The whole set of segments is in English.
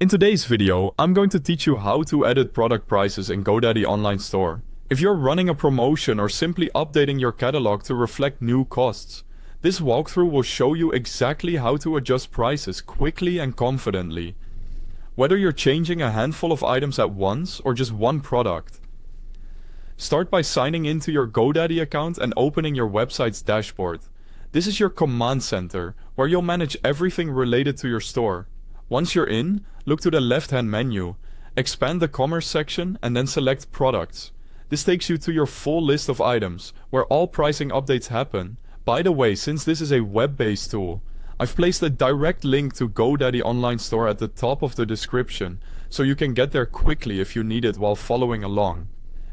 In today's video, I'm going to teach you how to edit product prices in GoDaddy online store. If you're running a promotion or simply updating your catalog to reflect new costs, this walkthrough will show you exactly how to adjust prices quickly and confidently. Whether you're changing a handful of items at once or just one product. Start by signing into your GoDaddy account and opening your website's dashboard. This is your command center, where you'll manage everything related to your store. Once you're in, look to the left-hand menu, expand the Commerce section and then select Products. This takes you to your full list of items, where all pricing updates happen. By the way, since this is a web-based tool, I've placed a direct link to GoDaddy Online Store at the top of the description, so you can get there quickly if you need it while following along.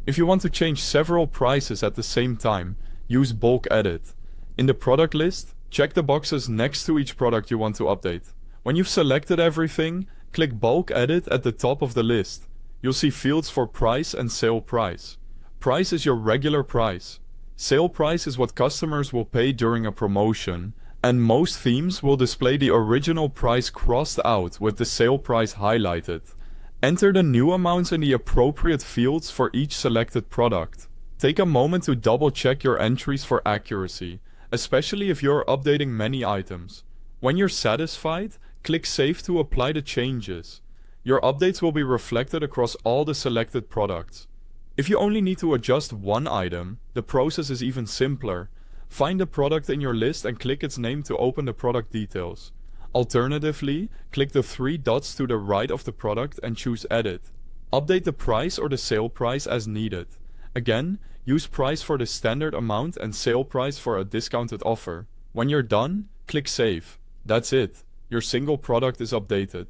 If you want to change several prices at the same time, use Bulk Edit. In the product list, check the boxes next to each product you want to update. When you've selected everything, click Bulk Edit at the top of the list. You'll see fields for price and sale price. Price is your regular price. Sale price is what customers will pay during a promotion, and most themes will display the original price crossed out with the sale price highlighted. Enter the new amounts in the appropriate fields for each selected product. Take a moment to double check your entries for accuracy, especially if you're updating many items. When you're satisfied, click Save to apply the changes. Your updates will be reflected across all the selected products. If you only need to adjust one item, the process is even simpler. Find the product in your list and click its name to open the product details. Alternatively, click the three dots to the right of the product and choose Edit. Update the price or the sale price as needed. Again, use price for the standard amount and sale price for a discounted offer. When you're done, click Save. That's it. Your single product is updated.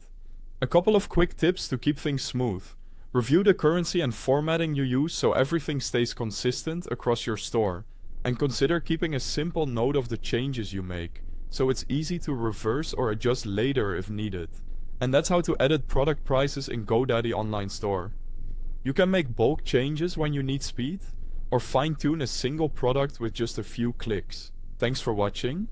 A couple of quick tips to keep things smooth. Review the currency and formatting you use so everything stays consistent across your store. And consider keeping a simple note of the changes you make, so it's easy to reverse or adjust later if needed. And that's how to edit product prices in GoDaddy Online Store. You can make bulk changes when you need speed, or fine-tune a single product with just a few clicks. Thanks for watching.